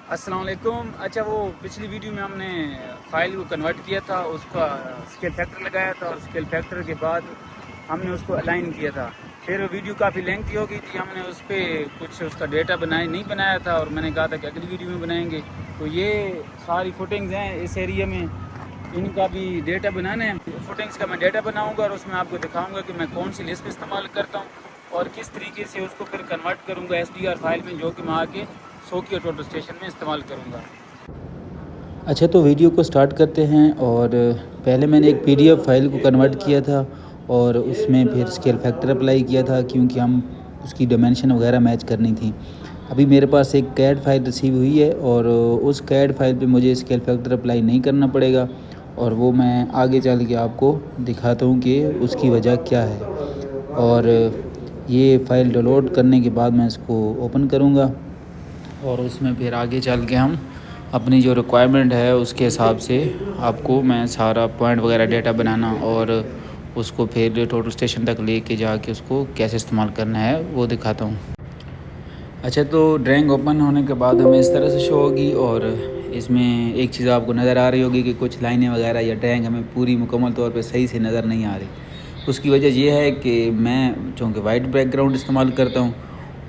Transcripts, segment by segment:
अस्सलाम वालेकुम। अच्छा, वो पिछली वीडियो में हमने फ़ाइल को कन्वर्ट किया था, उसका स्केल फैक्टर लगाया था और स्केल फैक्टर के बाद हमने उसको अलाइन किया था। फिर वीडियो काफ़ी लेंथी हो गई थी, हमने उस पर कुछ उसका डेटा नहीं बनाया था और मैंने कहा था कि अगली वीडियो में बनाएंगे। तो ये सारी फुटिंग्स हैं इस एरिया में, इनका भी डेटा बनाना है। फुटिंग्स का मैं डेटा बनाऊँगा और उसमें आपको दिखाऊँगा कि मैं कौन सी लिस्ट इस्तेमाल करता हूँ और किस तरीके से उसको फिर कन्वर्ट करूँगा SDR फाइल में, जो कि मैं आगे सोकिया टोटल स्टेशन में इस्तेमाल करूँगा। अच्छा, तो वीडियो को स्टार्ट करते हैं। और पहले मैंने एक PDF फाइल को कन्वर्ट किया था और उसमें फिर स्केल फैक्टर अप्लाई किया था, क्योंकि हम उसकी डायमेंशन वगैरह मैच करनी थी। अभी मेरे पास एक कैड फाइल रिसीव हुई है और उस कैड फाइल पे मुझे स्केल फैक्टर अप्लाई नहीं करना पड़ेगा, और वो मैं आगे चल के आपको दिखाता हूँ कि उसकी वजह क्या है। और ये फ़ाइल डाउनलोड करने के बाद मैं इसको ओपन करूँगा और उसमें फिर आगे चल के हम अपनी जो रिक्वायरमेंट है उसके हिसाब से आपको मैं सारा पॉइंट वगैरह डेटा बनाना और उसको फिर टोटल स्टेशन तक लेके जाके उसको कैसे इस्तेमाल करना है वो दिखाता हूँ। अच्छा, तो ड्राइंग ओपन होने के बाद हमें इस तरह से शो होगी और इसमें एक चीज़ आपको नज़र आ रही होगी कि कुछ लाइनें वगैरह या ड्राइंग हमें पूरी मुकम्मल तौर पे सही से नज़र नहीं आ रही। उसकी वजह ये है कि मैं चूँकि वाइट बैकग्राउंड इस्तेमाल करता हूँ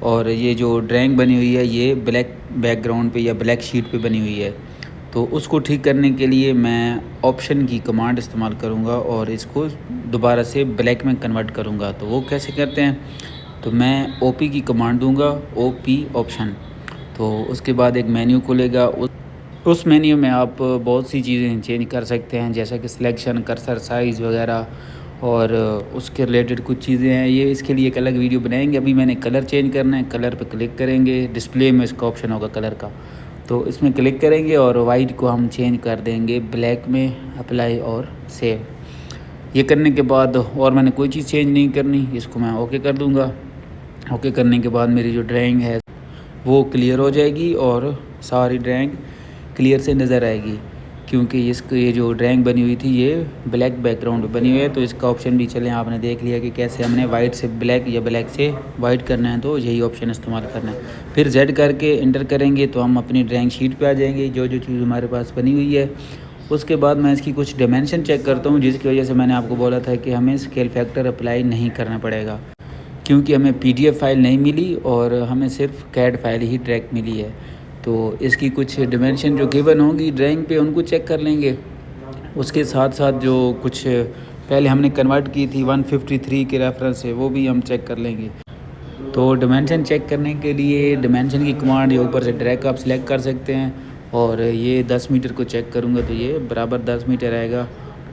और ये जो ड्राइंग बनी हुई है ये ब्लैक बैकग्राउंड पे या ब्लैक शीट पे बनी हुई है। तो उसको ठीक करने के लिए मैं ऑप्शन की कमांड इस्तेमाल करूँगा और इसको दोबारा से ब्लैक में कन्वर्ट करूँगा। तो वो कैसे करते हैं, तो मैं OP की कमांड दूंगा, OP ऑप्शन। तो उसके बाद एक मेन्यू खुलेगा। उस मेन्यू में आप बहुत सी चीज़ें चेंज कर सकते हैं, जैसा कि सिलेक्शन, कर्सर साइज़ वगैरह, और उसके रिलेटेड कुछ चीज़ें हैं। ये इसके लिए एक अलग वीडियो बनाएंगे। अभी मैंने कलर चेंज करना है, कलर पे क्लिक करेंगे, डिस्प्ले में इसका ऑप्शन होगा कलर का, तो इसमें क्लिक करेंगे और वाइट को हम चेंज कर देंगे ब्लैक में, अप्लाई और सेव। ये करने के बाद और मैंने कोई चीज़ चेंज नहीं करनी, इसको मैं ओके कर दूँगा। ओके करने के बाद मेरी जो ड्राइंग है वो क्लियर हो जाएगी और सारी ड्राइंग क्लियर से नज़र आएगी, क्योंकि ये जो ड्राइंग बनी हुई थी ये ब्लैक बैकग्राउंड बनी हुई है। तो इसका ऑप्शन भी चलें, आपने देख लिया कि कैसे हमने वाइट से ब्लैक या ब्लैक से वाइट करना है, तो यही ऑप्शन इस्तेमाल करना है। फिर Z करके इंटर करेंगे तो हम अपनी ड्राइंग शीट पे आ जाएंगे, जो जो चीज़ हमारे पास बनी हुई है। उसके बाद मैं इसकी कुछ डायमेंशन चेक करता हूँ, जिसकी वजह से मैंने आपको बोला था कि हमें स्केल फैक्टर अप्लाई नहीं करना पड़ेगा, क्योंकि हमें PDF फाइल नहीं मिली और हमें सिर्फ कैड फाइल ही ट्रैक मिली है। तो इसकी कुछ डिमेंशन जो गिवन होंगी ड्राइंग पे उनको चेक कर लेंगे। उसके साथ साथ जो कुछ पहले हमने कन्वर्ट की थी 153 के रेफरेंस से, वो भी हम चेक कर लेंगे। तो डिमेंशन चेक करने के लिए डिमेंशन की कमांड ये ऊपर से ड्रैग आप सिलेक्ट कर सकते हैं, और ये 10 मीटर को चेक करूँगा तो ये बराबर 10 मीटर आएगा।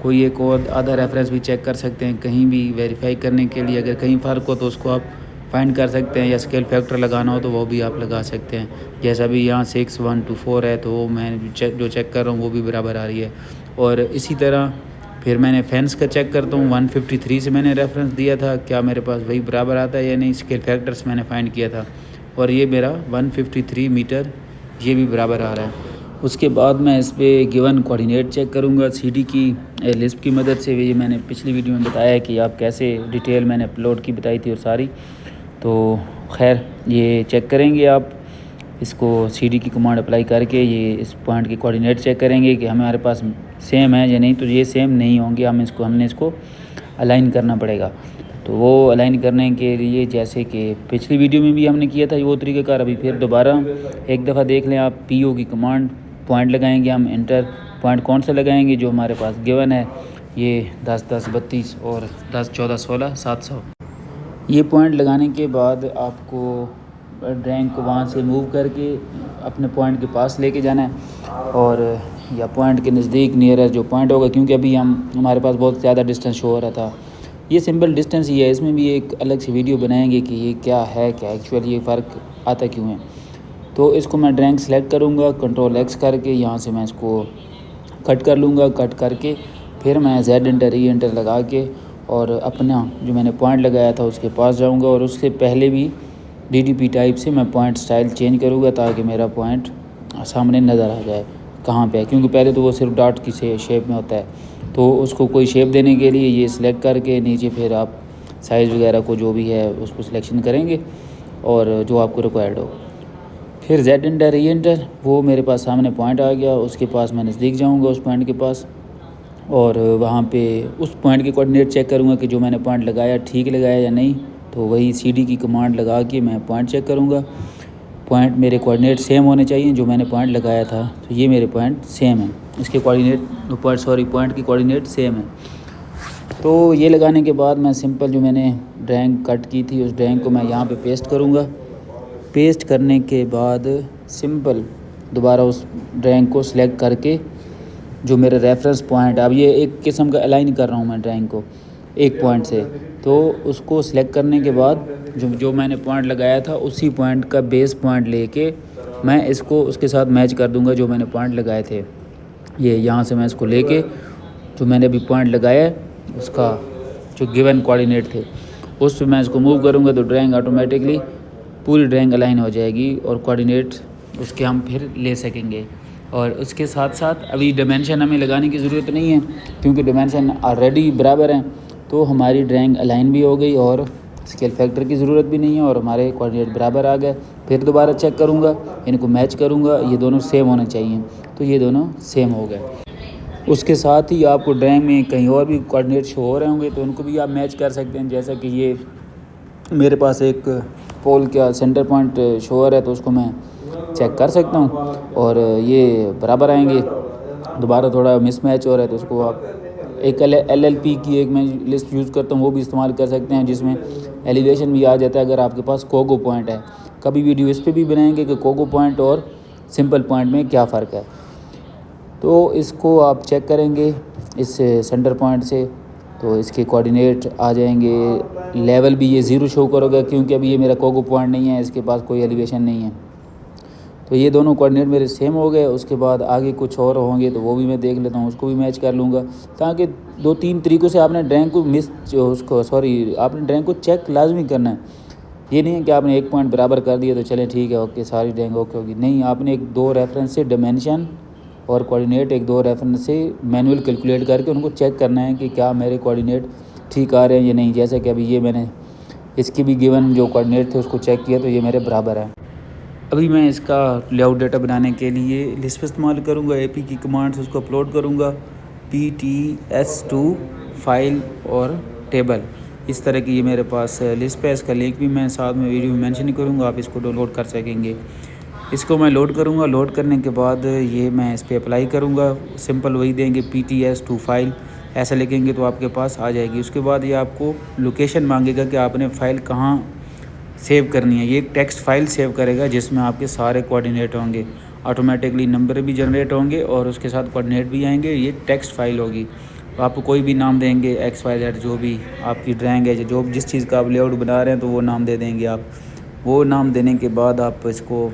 कोई एक और आधा रेफरेंस भी चेक कर सकते हैं कहीं भी वेरीफाई करने के लिए, अगर कहीं फ़र्क हो तो उसको आप फाइंड कर सकते हैं, या स्केल फैक्टर लगाना हो तो वो भी आप लगा सकते हैं। जैसा भी यहाँ 6, 1, 2, 4 है, तो वो मैं जो चेक कर रहा हूँ वो भी बराबर आ रही है। और इसी तरह फिर मैंने फैंस का चेक करता हूँ, 153 से मैंने रेफरेंस दिया था, क्या मेरे पास वही बराबर आता है या नहीं। स्केल फैक्टर्स मैंने फाइंड किया था और ये मेरा 153 मीटर ये भी बराबर आ रहा है। उसके बाद मैं इस पर गिवन कोऑर्डिनेट चेक करूँगा CD की लिस्ट की मदद से। ये मैंने पिछली वीडियो में बताया है कि आप कैसे डिटेल मैंने अपलोड की बताई थी और सारी। तो खैर ये चेक करेंगे आप, इसको CD की कमांड अप्लाई करके ये इस पॉइंट के कोऑर्डिनेट चेक करेंगे कि हमारे पास सेम है या नहीं। तो ये सेम नहीं होंगे, हमने इसको अलाइन करना पड़ेगा। तो वो अलाइन करने के लिए जैसे कि पिछली वीडियो में भी हमने किया था वो तरीक़ाकार, अभी फिर दोबारा एक दफ़ा देख लें आप। PO की कमांड पॉइंट लगाएंगे हम, इंटर पॉइंट कौन सा लगाएंगे जो हमारे पास गिवन है, ये 10, 10, 32 और 10, 14, 16, 700। ये पॉइंट लगाने के बाद आपको ड्राइंग को वहाँ से मूव करके अपने पॉइंट के पास लेके जाना है, और या पॉइंट के नज़दीक नियरेस्ट जो पॉइंट होगा, क्योंकि अभी हमारे पास बहुत ज़्यादा डिस्टेंस शो हो रहा था। ये सिंपल डिस्टेंस ही है, इसमें भी एक अलग से वीडियो बनाएंगे कि ये क्या है, क्या एक्चुअली ये फ़र्क आता क्यों है। तो इसको मैं ड्राइंग सेलेक्ट करूँगा, Ctrl X करके यहाँ से मैं इसको कट कर लूँगा। कट करके फिर मैं Z इंटर E इंटर लगा के और अपना जो मैंने पॉइंट लगाया था उसके पास जाऊँगा, और उससे पहले भी DDP टाइप से मैं पॉइंट स्टाइल चेंज करूँगा ताकि मेरा पॉइंट सामने नज़र आ जाए कहाँ पे है, क्योंकि पहले तो वो सिर्फ डॉट की शेप में होता है। तो उसको कोई शेप देने के लिए ये सिलेक्ट करके नीचे फिर आप साइज़ वगैरह को जो भी है उसको सिलेक्शन करेंगे और जो आपको रिक्वायर्ड हो। फिर जेड इंटर री इंटर, वो मेरे पास सामने पॉइंट आ गया, उसके पास मैं नज़दीक जाऊंगा उस पॉइंट के पास और वहाँ पे उस पॉइंट के कोऑर्डिनेट चेक करूँगा कि जो मैंने पॉइंट लगाया ठीक लगाया या नहीं। तो वही CD की कमांड लगा के मैं पॉइंट चेक करूँगा। पॉइंट मेरे कोऑर्डिनेट सेम होने चाहिए जो मैंने पॉइंट लगाया था, तो ये मेरे पॉइंट सेम है, इसके पॉइंट की कोऑर्डिनेट सेम है। तो ये लगाने के बाद मैं सिंपल जो मैंने ड्राइंग कट की थी उस ड्राइंग को मैं यहाँ पे पेस्ट करूँगा। पेस्ट करने के बाद सिंपल दोबारा उस ड्राइंग को सिलेक्ट करके जो मेरे रेफरेंस पॉइंट, अब ये एक किस्म का अलाइन कर रहा हूँ मैं ड्राइंग को एक पॉइंट से, तो उसको सिलेक्ट करने के बाद जो मैंने पॉइंट लगाया था उसी पॉइंट का बेस पॉइंट लेके मैं इसको उसके साथ मैच कर दूंगा जो मैंने पॉइंट लगाए थे। ये यहाँ से मैं इसको लेके जो मैंने अभी पॉइंट लगाया है उसका जो गिवन कोऑर्डिनेट थे उस पर मैं इसको मूव करूँगा तो ड्राइंग ऑटोमेटिकली पूरी ड्राइंग अलाइन हो जाएगी और कोऑर्डिनेट उसके हम फिर ले सकेंगे। और उसके साथ साथ अभी डायमेंशन हमें लगाने की ज़रूरत नहीं है क्योंकि डायमेंशन ऑलरेडी बराबर हैं, तो हमारी ड्राइंग अलाइन भी हो गई और स्केल फैक्टर की ज़रूरत भी नहीं है और हमारे कोऑर्डिनेट बराबर आ गए। फिर दोबारा चेक करूँगा, इनको मैच करूँगा, ये दोनों सेम होने चाहिए, तो ये दोनों सेम हो गए। उसके साथ ही आपको ड्राइंग में कहीं और भी कोऑर्डिनेट शो हो रहे होंगे तो उनको भी आप मैच कर सकते हैं। जैसा कि ये मेरे पास एक पोल का सेंटर पॉइंट शो हो रहा है तो उसको मैं चेक कर सकता हूँ और ये बराबर आएंगे। दोबारा थोड़ा मिसमैच हो रहा है तो उसको आप एक LLP की एक मैं लिस्ट यूज़ करता हूँ, वो भी इस्तेमाल कर सकते हैं जिसमें एलिवेशन भी आ जाता है अगर आपके पास कोगो पॉइंट है। कभी वीडियो इस पे भी बनाएंगे कि कोगो पॉइंट और सिंपल पॉइंट में क्या फ़र्क है। तो इसको आप चेक करेंगे इस सेंटर पॉइंट से तो इसके कोऑर्डिनेट आ जाएंगे। लेवल भी ये 0 शो करोगे क्योंकि अभी ये मेरा कोगो पॉइंट नहीं है, इसके पास कोई एलिवेशन नहीं है। तो ये दोनों कोऑर्डिनेट मेरे सेम हो गए। उसके बाद आगे कुछ और होंगे तो वो भी मैं देख लेता हूँ, उसको भी मैच कर लूँगा, ताकि 2-3 तरीक़ों से आपने ड्राइंग को आपने ड्राइंग को चेक लाजमी करना है। ये नहीं है कि आपने एक पॉइंट बराबर कर दिया तो चलें ठीक है ओके सारी ड्राइंग ओके होगी, नहीं, आपने एक 2 रेफरेंस से डायमेंशन और कोऑर्डिनेट एक 2 रेफरेंस से मैनुअल कैलकुलेट करके उनको चेक करना है कि क्या मेरे कोऑर्डिनेट ठीक आ रहे हैं या नहीं। जैसे कि अभी ये मैंने इसकी भी गिवन जो कोऑर्डिनेट थे उसको चेक किया तो ये मेरे बराबर है। अभी मैं इसका लेआउट डाटा बनाने के लिए लिस्ट इस्तेमाल करूँगा, AP की कमांड से उसको अपलोड करूँगा, PTS2 फाइल और टेबल, इस तरह की ये मेरे पास लिस्ट पे। इसका लिंक भी मैं साथ में वीडियो में मेंशन करूँगा, आप इसको डाउनलोड कर सकेंगे। इसको मैं लोड करूँगा, लोड करने के बाद ये मैं इस पर अप्लाई करूँगा। सिंपल वही देंगे PTS2 फाइल, ऐसा लिखेंगे तो आपके पास आ जाएगी। उसके बाद ये आपको लोकेशन मांगेगा कि आपने फ़ाइल कहाँ सेव करनी है। ये एक टेक्स्ट फाइल सेव करेगा जिसमें आपके सारे कोऑर्डिनेट होंगे, ऑटोमेटिकली नंबर भी जनरेट होंगे और उसके साथ कोऑर्डिनेट भी आएंगे। ये टेक्स्ट फाइल होगी, आपको कोई भी नाम देंगे XYZ, जो भी आपकी ड्राइंग है, जो जिस चीज़ का आप लेआउट बना रहे हैं तो वो नाम दे देंगे आप। वो नाम देने के बाद आप इसको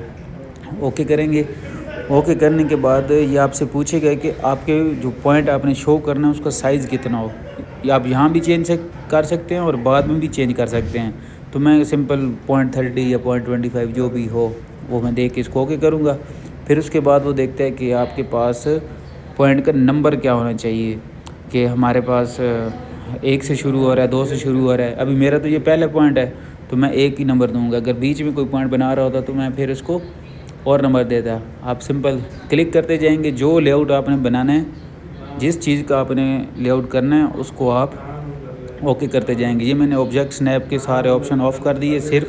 ओके करेंगे। ओके करने के बाद ये आपसे पूछेगा कि आपके जो पॉइंट आपने शो करना है उसका साइज़ कितना हो। या आप यहाँ भी चेंज कर सकते हैं और बाद में भी चेंज कर सकते हैं। तो मैं सिंपल 0.30 या 0.25 जो भी हो वो मैं देख के इसको ओके करूँगा। फिर उसके बाद वो देखता है कि आपके पास पॉइंट का नंबर क्या होना चाहिए, कि हमारे पास 1 से शुरू हो रहा है, 2 से शुरू हो रहा है। अभी मेरा तो ये पहला पॉइंट है तो मैं 1 ही नंबर दूँगा। अगर बीच में कोई पॉइंट बना रहा होता तो मैं फिर उसको और नंबर देता। आप सिंपल क्लिक करते जाएंगे, जो लेआउट आपने बनाना है, जिस चीज़ का आपने लेआउट करना है उसको आप ओके करते जाएंगे। ये मैंने ऑब्जेक्ट स्नैप के सारे ऑप्शन ऑफ़ कर दिए, सिर्फ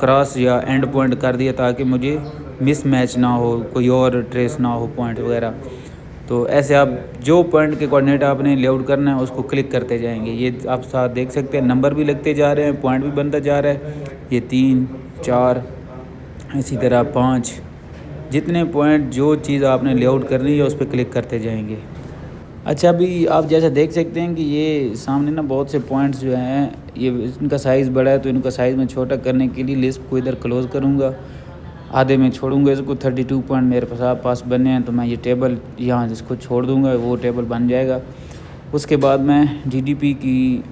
क्रॉस या एंड पॉइंट कर दिया ताकि मुझे मिस मैच ना हो, कोई और ट्रेस ना हो पॉइंट वगैरह। तो ऐसे आप जो पॉइंट के कोऑर्डिनेट आपने लेआउट करना है उसको क्लिक करते जाएंगे। ये आप साथ देख सकते हैं, नंबर भी लगते जा रहे हैं, पॉइंट भी बनता जा रहा है। ये 3, 4, इसी तरह 5, जितने पॉइंट जो चीज़ आपने लेआउट करनी है उस पर क्लिक करते जाएंगे। अच्छा, अभी आप जैसा देख सकते हैं कि ये सामने ना बहुत से पॉइंट्स जो हैं, ये इनका साइज़ बड़ा है तो इनका साइज़ मैं छोटा करने के लिए लिस्ट को इधर क्लोज़ करूँगा, आधे में छोड़ूंगा इसको। 32 पॉइंट मेरे पास बने हैं तो मैं ये टेबल यहाँ जिसको छोड़ दूँगा वो टेबल बन जाएगा। उसके बाद मैं DDP की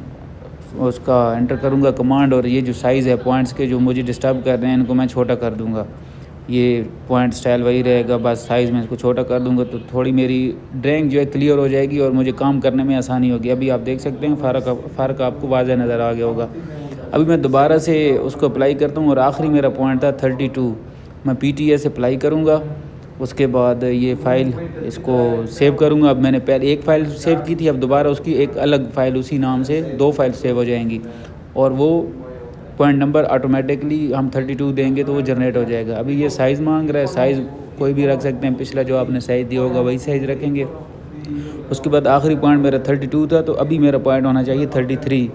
उसका एंटर करूँगा कमांड, और ये जो साइज़ है पॉइंट्स के जो मुझे डिस्टर्ब कर रहे हैं इनको मैं छोटा कर दूँगा। ये पॉइंट स्टाइल वही रहेगा, बस साइज़ में इसको छोटा कर दूंगा तो थोड़ी मेरी ड्राइंग जो है क्लियर हो जाएगी और मुझे काम करने में आसानी होगी। अभी आप देख सकते हैं फ़र्क आपको वाज़ह नज़र आ गया होगा। अभी मैं दोबारा से उसको अप्लाई करता हूँ और आखिरी मेरा पॉइंट था 32, मैं PTS अप्लाई करूँगा। उसके बाद ये फ़ाइल इसको सेव करूँगा। अब मैंने पहले एक फ़ाइल सेव की थी, अब दोबारा उसकी एक अलग फ़ाइल उसी नाम से 2 फ़ाइल सेव हो जाएंगी और वो पॉइंट नंबर ऑटोमेटिकली हम 32 देंगे तो वो जनरेट हो जाएगा। अभी ये साइज़ मांग रहा है, साइज़ कोई भी रख सकते हैं, पिछला जो आपने साइज़ दिया होगा वही साइज़ रखेंगे। उसके बाद आखिरी पॉइंट मेरा 32 था, तो अभी मेरा पॉइंट होना चाहिए 33।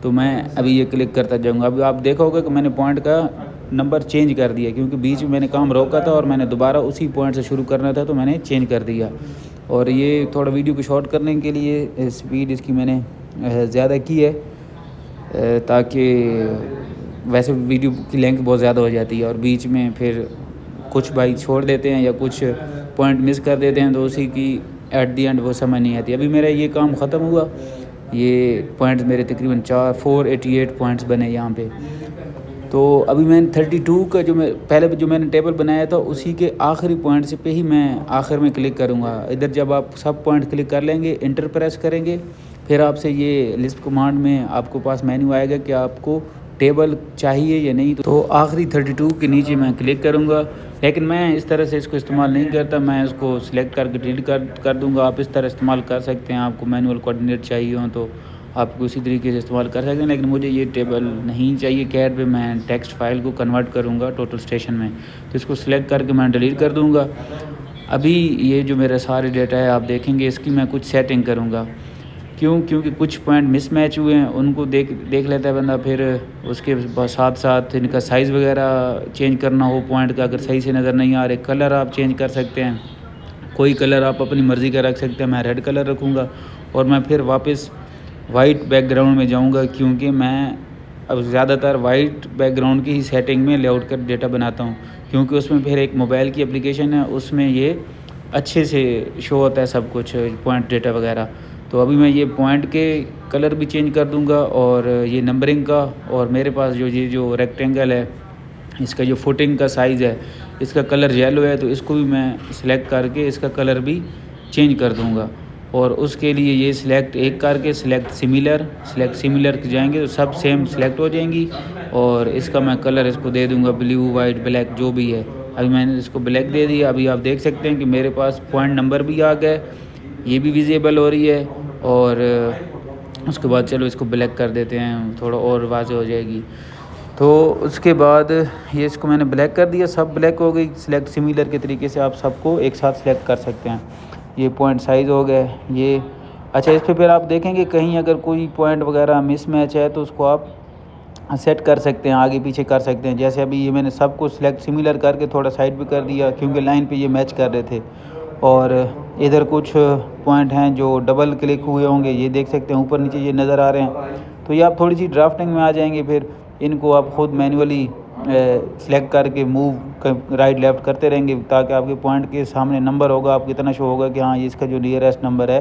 तो मैं अभी ये क्लिक करता जाऊँगा। अभी आप देखोगे कि मैंने पॉइंट का नंबर चेंज कर दिया, क्योंकि बीच में मैंने काम रोका था और मैंने दोबारा उसी पॉइंट से शुरू करना था, तो मैंने चेंज कर दिया। और ये थोड़ा वीडियो को शॉर्ट करने के लिए स्पीड इसकी मैंने ज़्यादा की है, ताकि वैसे वीडियो की लेंथ बहुत ज़्यादा हो जाती है और बीच में फिर कुछ भाई छोड़ देते हैं या कुछ पॉइंट मिस कर देते हैं, तो उसी की एट दी एंड वो समझ नहीं आती। अभी मेरा ये काम ख़त्म हुआ, ये पॉइंट्स मेरे तकरीबन 488 पॉइंट्स बने यहाँ पे। तो अभी मैंने 32 का जो मैंने टेबल बनाया था उसी के आखिरी पॉइंट से पे ही मैं आखिर में क्लिक करूँगा। इधर जब आप सब पॉइंट क्लिक कर लेंगे, इंटर प्रेस करेंगे, फिर आपसे ये लिस्ट कमांड में आपको पास मेन्यू आएगा कि आपको टेबल चाहिए या नहीं। तो आखिरी 32 के नीचे मैं क्लिक करूँगा, लेकिन मैं इस तरह से इसको इस्तेमाल नहीं करता, मैं इसको सिलेक्ट करके डिलीट कर दूँगा। आप इस तरह इस्तेमाल कर सकते हैं, आपको मैनुअल कोऑर्डिनेट चाहिए हो तो आप उसी तरीके से इस्तेमाल कर सकते हैं, लेकिन मुझे ये टेबल नहीं चाहिए। कैड पे मैं टेक्स्ट फाइल को कन्वर्ट करूँगा टोटल स्टेशन में, तो इसको सिलेक्ट करके मैं डिलीट कर दूँगा। अभी ये जो मेरा सारे डेटा है आप देखेंगे, इसकी मैं कुछ सेटिंग करूँगा। क्योंकि कुछ पॉइंट मिसमैच हुए हैं, उनको देख लेता है बंदा। फिर उसके साथ साथ इनका साइज़ वगैरह चेंज करना हो पॉइंट का, अगर सही से नज़र नहीं आ रहे, कलर आप चेंज कर सकते हैं। कोई कलर आप अपनी मर्ज़ी का रख सकते हैं, मैं रेड कलर रखूँगा। और मैं फिर वापस वाइट बैकग्राउंड में जाऊँगा, क्योंकि मैं अब ज़्यादातर वाइट बैकग्राउंड की ही सेटिंग में लेआउट का डेटा बनाता हूँ, क्योंकि उसमें फिर एक मोबाइल की एप्लीकेशन है, उसमें ये अच्छे से शो होता है सब कुछ पॉइंट डेटा वगैरह। तो अभी मैं ये पॉइंट के कलर भी चेंज कर दूंगा और ये नंबरिंग का, और मेरे पास जो रेक्टेंगल है, इसका जो फुटिंग का साइज़ है, इसका कलर येलो है, तो इसको भी मैं सिलेक्ट करके इसका कलर भी चेंज कर दूंगा। और उसके लिए ये सिलेक्ट एक करके सिलेक्ट सिमिलर जाएंगे तो सब सेम सिलेक्ट हो जाएंगी। और इसका मैं कलर इसको दे दूंगा ब्लू, वाइट, ब्लैक जो भी है। अभी मैंने इसको ब्लैक दे दिया। अभी आप देख सकते हैं कि मेरे पास पॉइंट नंबर भी आ गए, ये भी विजिबल हो रही है। और उसके बाद चलो इसको ब्लैक कर देते हैं, थोड़ा और वाज़ेह हो जाएगी। तो उसके बाद ये इसको मैंने ब्लैक कर दिया, सब ब्लैक हो गई। सिलेक्ट सिमिलर के तरीके से आप सबको एक साथ सिलेक्ट कर सकते हैं। ये पॉइंट साइज़ हो गए ये। अच्छा, इस पर फिर आप देखेंगे कहीं अगर कोई पॉइंट वगैरह मिसमैच है तो उसको आप सेट कर सकते हैं, आगे पीछे कर सकते हैं। जैसे अभी ये मैंने सब कुछ सिलेक्ट सिमिलर करके थोड़ा साइड भी कर दिया, क्योंकि लाइन पे ये मैच कर रहे थे। और इधर कुछ पॉइंट हैं जो डबल क्लिक हुए होंगे, ये देख सकते हैं ऊपर नीचे ये नज़र आ रहे हैं। तो ये आप थोड़ी सी ड्राफ्टिंग में आ जाएंगे, फिर इनको आप ख़ुद मैनुअली सिलेक्ट करके मूव राइट लेफ़्ट करते रहेंगे, ताकि आपके पॉइंट के सामने नंबर होगा, आपको इतना शो होगा कि हाँ ये इसका जो नियरेस्ट नंबर है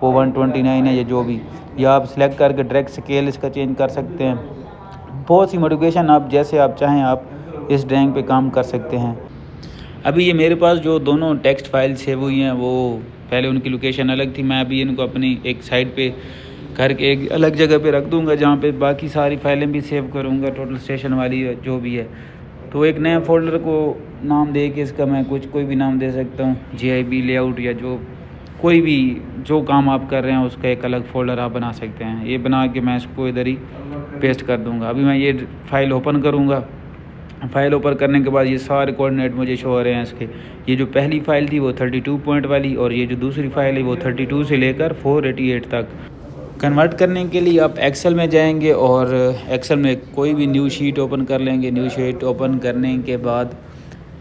वो 129 है या जो भी। या आप सिलेक्ट करके डायरेक्ट स्केल इसका चेंज कर सकते हैं। बहुत सी मॉडिफिकेशन आप जैसे आप चाहें आप इस ड्राइंग पे काम कर सकते हैं। अभी ये मेरे पास जो दोनों टेक्स्ट फाइल सेव हुई हैं, वो पहले उनकी लोकेशन अलग थी, मैं अभी इनको अपनी एक साइड पे करके एक अलग जगह पे रख दूंगा, जहाँ पे बाकी सारी फाइलें भी सेव करूँगा, टोटल स्टेशन वाली जो भी है। तो एक नया फ़ोल्डर को नाम दे के इसका मैं कोई भी नाम दे सकता हूँ, GIB लेआउट, या जो कोई भी जो काम आप कर रहे हैं उसका एक अलग फ़ोल्डर आप बना सकते हैं। ये बना के मैं इसको इधर ही पेस्ट कर दूँगा। अभी मैं ये फ़ाइल ओपन करूँगा। फ़ाइल ओपन करने के बाद ये सारे कोऑर्डिनेट मुझे शो हो रहे हैं इसके। ये जो पहली फ़ाइल थी वो 32 पॉइंट वाली, और ये जो दूसरी फ़ाइल है वो 32 से लेकर 488 तक। कन्वर्ट करने के लिए आप एक्सेल में जाएंगे और एक्सेल में कोई भी न्यू शीट ओपन कर लेंगे। न्यू शीट ओपन करने के बाद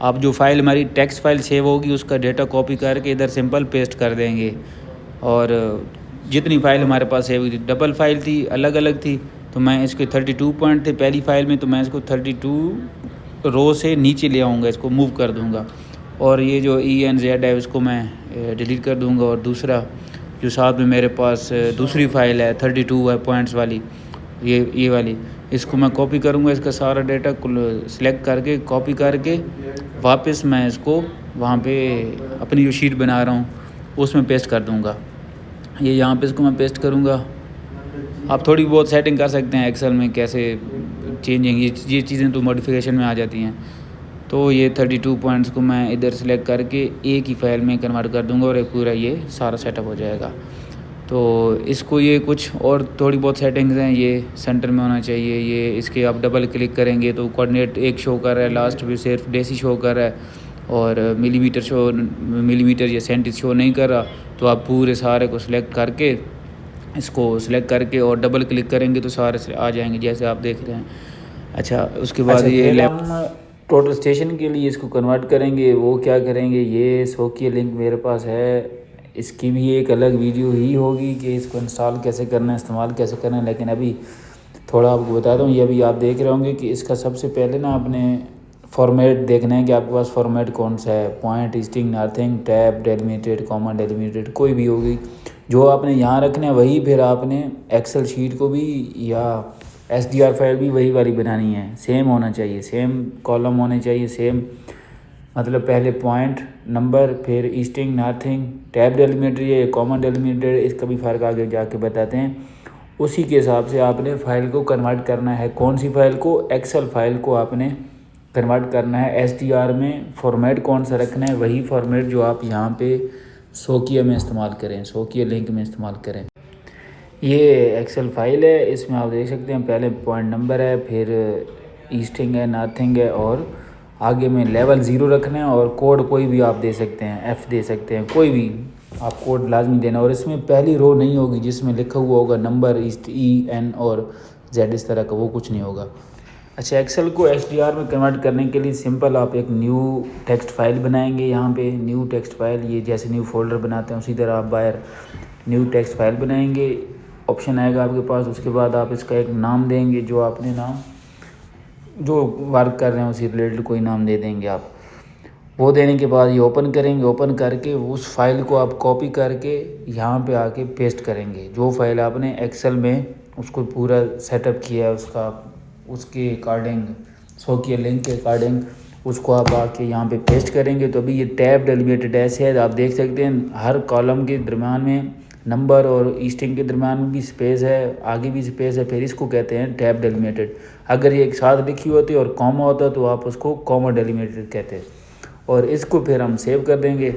आप जो फाइल हमारी टेक्स्ट फाइल सेव होगी उसका डेटा कॉपी करके इधर सिंपल पेस्ट कर देंगे। और जितनी फ़ाइल हमारे पास सेव हुई थी, डबल फाइल थी, अलग अलग थी, तो मैं इसके 32 पॉइंट थे पहली फ़ाइल में, तो मैं इसको 32 रो से नीचे ले आऊँगा, इसको मूव कर दूँगा। और ये जो ENZ है उसको मैं डिलीट कर दूँगा। और दूसरा जो साथ में मेरे पास दूसरी फ़ाइल है 32 है पॉइंट्स वाली, ये वाली, इसको मैं कॉपी करूँगा। इसका सारा डेटा सिलेक्ट करके कॉपी करके वापस मैं इसको वहाँ पे अपनी जो शीट बना रहा हूँ उसमें पेस्ट कर दूँगा। ये यहाँ पे इसको मैं पेस्ट करूँगा। आप थोड़ी बहुत सेटिंग कर सकते हैं एक्सेल में कैसे चेंजिंग, ये चीज़ें तो मॉडिफिकेशन में आ जाती हैं। तो ये 32 पॉइंट्स को मैं इधर सेलेक्ट करके एक ही फाइल में कन्वर्ट कर दूंगा और पूरा ये सारा सेटअप हो जाएगा। तो इसको ये कुछ और थोड़ी बहुत सेटिंग्स हैं, ये सेंटर में होना चाहिए। ये इसके आप डबल क्लिक करेंगे तो कोऑर्डिनेट एक शो कर रहा है, लास्ट में सिर्फ डेसी शो कर रहा है और मिलीमीटर या सेंटीज शो नहीं कर रहा। तो आप पूरे सारे को सिलेक्ट करके इसको सिलेक्ट करके और डबल क्लिक करेंगे तो सारे आ जाएंगे जैसे आप देख रहे हैं। अच्छा, उसके बाद ये हम टोटल स्टेशन के लिए इसको कन्वर्ट करेंगे। वो क्या करेंगे, ये सोकिया लिंक मेरे पास है, इसकी भी एक अलग वीडियो ही होगी कि इसको इंस्टॉल कैसे करना है, इस्तेमाल कैसे करना है। लेकिन अभी थोड़ा आपको बताता हूँ, ये अभी आप देख रहे होंगे कि इसका सबसे पहले ना आपने फॉर्मेट देखना है कि आपके पास फॉर्मेट कौन सा है। Point, string, nothing, tab, delimited, comma delimited, कोई भी होगी जो आपने यहाँ रखना है वही। फिर आपने एक्सेल शीट को भी या SDR फाइल भी वही वाली बनानी है, सेम होना चाहिए, सेम कॉलम होने चाहिए, सेम मतलब पहले पॉइंट नंबर, फिर स्ट्रिंग, नथिंग, टैब डेलिमिटेड या कॉमा डेलिमिटेड, इसका भी फ़र्क आगे जाके बताते हैं। उसी के हिसाब से आपने फ़ाइल को कन्वर्ट करना है। कौन सी फ़ाइल को, एक्सेल फाइल को आपने कन्वर्ट करना है। SDR में फॉर्मेट कौन सा रखना है, वही फॉर्मेट जो आप यहाँ पे सोकिया में इस्तेमाल करें, सोकिया लिंक में इस्तेमाल करें। ये एक्सेल फाइल है, इसमें आप देख सकते हैं पहले पॉइंट नंबर है, फिर स्ट्रिंग है, नथिंग है और आगे में लेवल 0 रखना है और कोड कोई भी आप दे सकते हैं, F दे सकते हैं, कोई भी आप कोड लाजमी देना। और इसमें पहली रो नहीं होगी जिसमें लिखा हुआ होगा नंबर, EN और Z, इस तरह का वो कुछ नहीं होगा। अच्छा, एक्सेल को SDR में कन्वर्ट करने के लिए सिंपल आप एक न्यू टेक्स्ट फाइल बनाएंगे। यहाँ पे न्यू टेक्स्ट फाइल, ये जैसे न्यू फोल्डर बनाते हैं उसी तरह आप बाहर न्यू टेक्स्ट फाइल बनाएंगे। ऑप्शन आएगा आपके पास, उसके बाद आप इसका एक नाम देंगे, जो आपने नाम जो वर्क कर रहे हैं उसी रिलेटेड कोई नाम दे देंगे आप। वो देने के बाद ये ओपन करेंगे, ओपन करके उस फाइल को आप कॉपी करके यहाँ पे आके पेस्ट करेंगे। जो फाइल आपने एक्सेल में उसको पूरा सेटअप किया है उसके अकॉर्डिंग, सोकिया लिंक के अकॉर्डिंग उसको आप आके यहाँ पे पेस्ट करेंगे। तो अभी ये टैब डेलिमिटेड ऐसे है, आप देख सकते हैं हर कॉलम के दरम्यान में नंबर और स्ट्रिंग के दरम्यान में भी स्पेस है, आगे भी स्पेस है, फिर इसको कहते हैं टैब डेलिमिटेड। अगर ये एक साथ लिखी होती और कॉमा होता तो आप उसको कॉमा डेलिमिटेड कहते हैं। और इसको फिर हम सेव कर देंगे।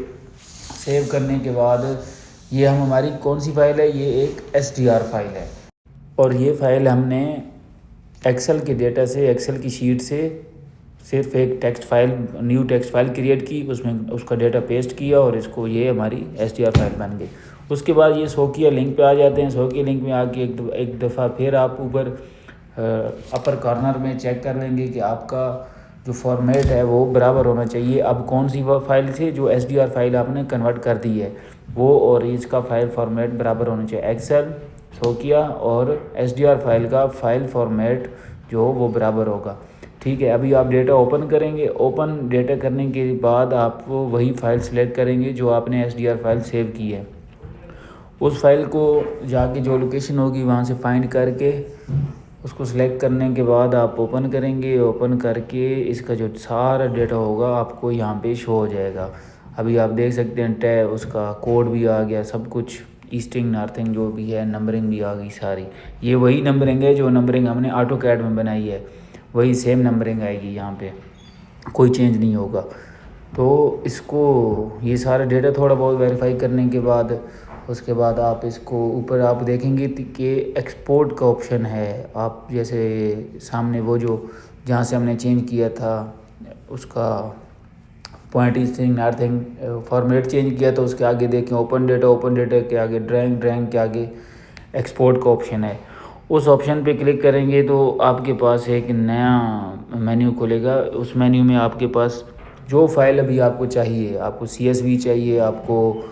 सेव करने के बाद ये हमारी कौन सी फाइल है, ये एक SDR फाइल है। और ये फाइल हमने एक्सेल के डेटा से, एक्सेल की शीट से सिर्फ एक text file, new text file create की, उसमें उसका डेटा पेस्ट किया और इसको ये हमारी SDR फाइल बन गई। उसके बाद ये सोकिया लिंक पे आ जाते हैं। सोकिया लिंक में आके एक दफ़ा फिर आप ऊपर अपर कॉर्नर में चेक कर लेंगे कि आपका जो फॉर्मेट है वो बराबर होना चाहिए। अब कौन सी वो फाइल से जो SDR फाइल आपने कन्वर्ट कर दी है वो और इसका फाइल फॉर्मेट बराबर होना चाहिए। एक्सेल, सोकिया और SDR फाइल का फाइल फॉर्मेट जो वो बराबर होगा। ठीक है, अभी आप डेटा ओपन करेंगे। ओपन डेटा करने के बाद आप वही फाइल सेलेक्ट करेंगे जो आपने SDR फाइल सेव की है। उस फाइल को जाके जो लोकेशन होगी वहाँ से फाइंड करके उसको सिलेक्ट करने के बाद आप ओपन करेंगे। ओपन करके इसका जो सारा डेटा होगा आपको यहाँ पे शो हो जाएगा। अभी आप देख सकते हैं टैब, उसका कोड भी आ गया, सब कुछ, स्ट्रिंग, नथिंग जो भी है, नंबरिंग भी आ गई सारी। ये वही नंबरिंग है जो नंबरिंग हमने AutoCAD में बनाई है, वही सेम नंबरिंग आएगी यहाँ पे, कोई चेंज नहीं होगा। तो इसको ये सारा डेटा थोड़ा बहुत वेरीफाई करने के बाद उसके बाद आप इसको ऊपर आप देखेंगे कि एक्सपोर्ट का ऑप्शन है। आप जैसे सामने वो जो जहाँ से हमने चेंज किया था उसका point, string, nothing format change किया तो उसके आगे देखें ओपन डेटा के आगे ड्राइंग के आगे एक्सपोर्ट का ऑप्शन है। उस ऑप्शन पे क्लिक करेंगे तो आपके पास एक नया मेन्यू खुलेगा। उस मेन्यू में आपके पास जो फाइल अभी आपको चाहिए, आपको CSV चाहिए, आपको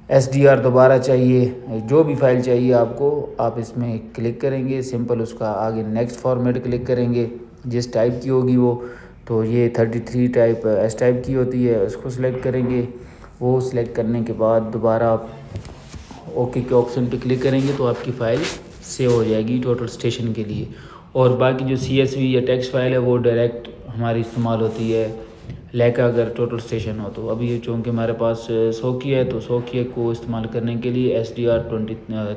SDR दोबारा चाहिए, जो भी फाइल चाहिए आपको, आप इसमें क्लिक करेंगे। सिंपल उसका आगे नेक्स्ट फॉर्मेट क्लिक करेंगे, जिस टाइप की होगी वो, तो ये 33 टाइप S टाइप की होती है, उसको सिलेक्ट करेंगे। वो सिलेक्ट करने के बाद दोबारा आप ओके के ऑप्शन पे क्लिक करेंगे तो आपकी फ़ाइल सेव हो जाएगी टोटल स्टेशन के लिए। और बाकी जो CSV या टेक्स्ट फाइल है वो डायरेक्ट हमारी इस्तेमाल होती है लेका अगर टोटल स्टेशन हो तो। अभी ये चूँकि हमारे पास सोकिया है तो सोकिया को इस्तेमाल करने के लिए SDR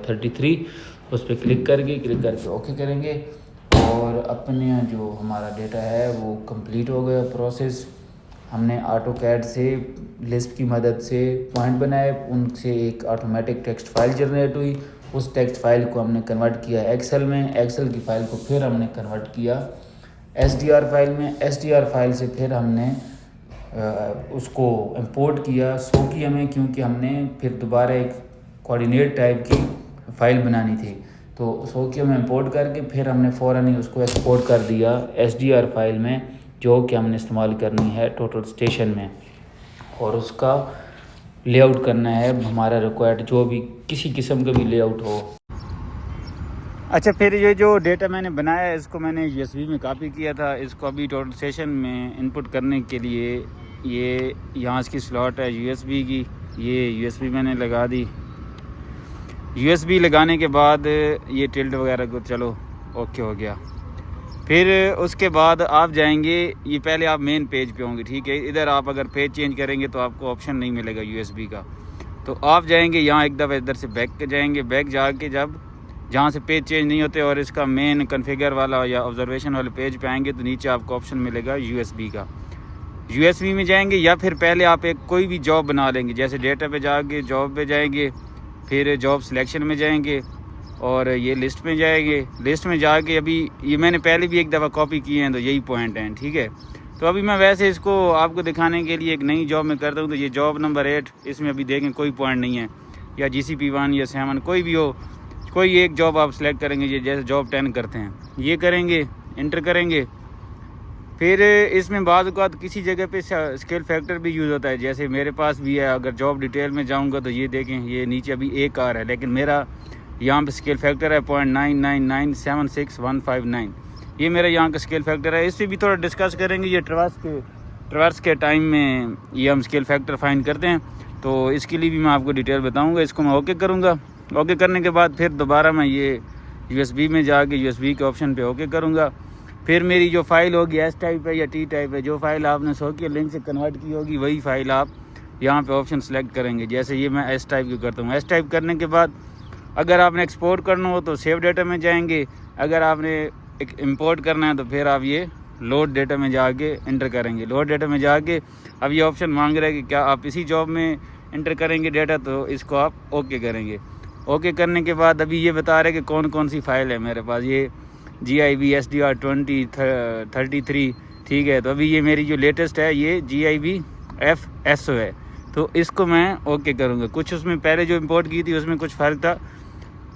33 उस पर क्लिक करके ओके करेंगे। और अपने जो हमारा डेटा है वो कंप्लीट हो गया प्रोसेस। हमने AutoCAD से लिस्प की मदद से पॉइंट बनाए, उनसे एक ऑटोमेटिक टेक्स्ट फाइल जनरेट हुई। उस टेक्स्ट फाइल को हमने कन्वर्ट किया एक्सेल में, एक्सेल की फ़ाइल को फिर हमने कन्वर्ट किया SDR फाइल में, SDR फाइल से फिर हमने उसको इंपोर्ट किया सोकिया में, क्योंकि हमने फिर दोबारा एक कोऑर्डिनेट टाइप की फ़ाइल बनानी थी। तो सोकिया में इंपोर्ट करके फिर हमने फ़ौरन ही उसको एक्सपोर्ट कर दिया SDR फाइल में, जो कि हमने इस्तेमाल करनी है टोटल स्टेशन में, और उसका लेआउट करना है हमारा रिक्वायर्ड जो भी किसी किस्म का भी लेआउट हो। अच्छा, फिर ये जो डेटा मैंने बनाया है इसको मैंने USB में कॉपी किया था। इसको अभी टोटल स्टेशन में इनपुट करने के लिए ये यहाँ इसकी स्लॉट है USB की, ये USB मैंने लगा दी। USB लगाने के बाद ये टिल्ट वगैरह को चलो ओके हो गया। फिर उसके बाद आप जाएंगे, ये पहले आप मेन पेज पे होंगे, ठीक है। इधर आप अगर पेज चेंज करेंगे तो आपको ऑप्शन नहीं मिलेगा USB का, तो आप जाएंगे यहाँ एक दफ़ा इधर से बैक जाएंगे। बैक जाके जब जहाँ से पेज चेंज नहीं होते और इसका मेन कॉन्फ़िगर वाला या ऑब्जर्वेशन वाले पेज पे आएंगे तो नीचे आपको ऑप्शन मिलेगा USB का। USB में जाएंगे, या फिर पहले आप एक कोई भी जॉब बना लेंगे, जैसे डेटा पे जाके जॉब पे जाएंगे, फिर जॉब सिलेक्शन में जाएंगे और ये लिस्ट में जाएंगे। लिस्ट में जाके अभी ये मैंने पहले भी एक दफ़ा कॉपी किए हैं तो यही पॉइंट हैं, ठीक है। तो अभी मैं वैसे इसको आपको दिखाने के लिए एक नई जॉब में करता हूँ। तो ये जॉब नंबर 8, इसमें अभी देखें कोई पॉइंट नहीं है, या GCP 1 या 7 कोई भी हो, कोई एक जॉब आप सेलेक्ट करेंगे। ये जैसे जॉब 10 करते हैं, ये करेंगे, इंटर करेंगे। फिर इसमें बाद किसी जगह पे स्केल फैक्टर भी यूज़ होता है, जैसे मेरे पास भी है। अगर जॉब डिटेल में जाऊंगा तो ये देखें, ये नीचे अभी एक आ रहा है, लेकिन मेरा यहाँ पे स्केल फैक्टर है 0.99976159। ये मेरा यहाँ का स्केल फैक्टर है। इससे भी थोड़ा डिस्कस करेंगे। ये ट्रवर्स के टाइम में ये हम स्केल फैक्टर फाइंड करते हैं, तो इसके लिए भी मैं आपको डिटेल बताऊँगा। इसको मैं ओके करूँगा। ओके करने के बाद फिर दोबारा मैं ये USB में जाके USB के ऑप्शन पे ओके करूँगा। फिर मेरी जो फ़ाइल होगी S टाइप है या T टाइप है, जो फ़ाइल आपने सोकिया लिंक से कन्वर्ट की होगी वही फ़ाइल आप यहाँ पे ऑप्शन सेलेक्ट करेंगे। जैसे ये मैं S टाइप की करता हूँ। S टाइप करने के बाद अगर आपने एक्सपोर्ट करना हो तो सेव डेटा में जाएंगे, अगर आपने इंपोर्ट करना है तो फिर आप ये लोड डेटा में जाके इंटर करेंगे। लोड डेटा में जाके अब ये ऑप्शन मांग रहा है कि क्या आप इसी जॉब में इंटर करेंगे डेटा, तो इसको आप ओके करेंगे। ओके करने के बाद अभी ये बता रहे कि कौन कौन सी फ़ाइल है मेरे पास। ये GIB SDR 2033, ठीक है। तो अभी ये मेरी जो लेटेस्ट है ये GIB FSO है, तो इसको मैं ओके करूँगा। कुछ उसमें पहले जो इंपोर्ट की थी उसमें कुछ फ़र्क था,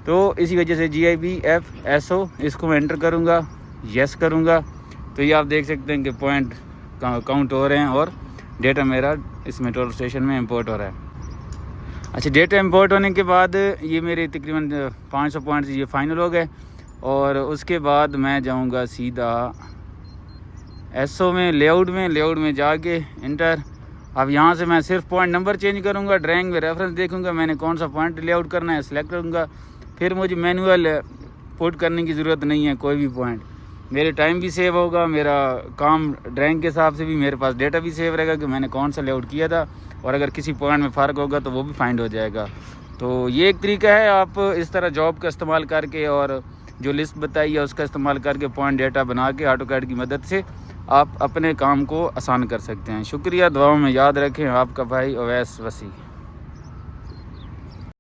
तो इसी वजह से GIB FSO इसको मैं एंटर करूँगा, यस करूँगा। तो ये आप देख सकते हैं कि पॉइंट काउंट हो रहे हैं और डेटा मेरा इसमें टोटल स्टेशन में इंपोर्ट हो रहा है। अच्छा, डेटा इंपोर्ट होने के बाद ये मेरे तकरीबन 500 पॉइंट्स ये फ़ाइनल हो गए, और उसके बाद मैं जाऊँगा सीधा SO में, लेआउट में जाके इंटर। अब यहाँ से मैं सिर्फ पॉइंट नंबर चेंज करूँगा, ड्राइंग में रेफरेंस देखूँगा मैंने कौन सा पॉइंट लेआउट करना है, सेलेक्ट करूँगा। फिर मुझे मैनुअल पुट करने की ज़रूरत नहीं है कोई भी पॉइंट। मेरे टाइम भी सेव होगा, मेरा काम ड्राइंग के हिसाब से भी, मेरे पास डेटा भी सेव रहेगा कि मैंने कौन सा लेआउट किया था, और अगर किसी पॉइंट में फ़र्क होगा तो वो भी फाइंड हो जाएगा। तो ये एक तरीका है, आप इस तरह जॉब का इस्तेमाल करके और जो लिस्ट बताई है उसका इस्तेमाल करके पॉइंट डेटा बना के AutoCAD की मदद से आप अपने काम को आसान कर सकते हैं। शुक्रिया, दुआओं में याद रखें। आपका भाई अवैस वसी।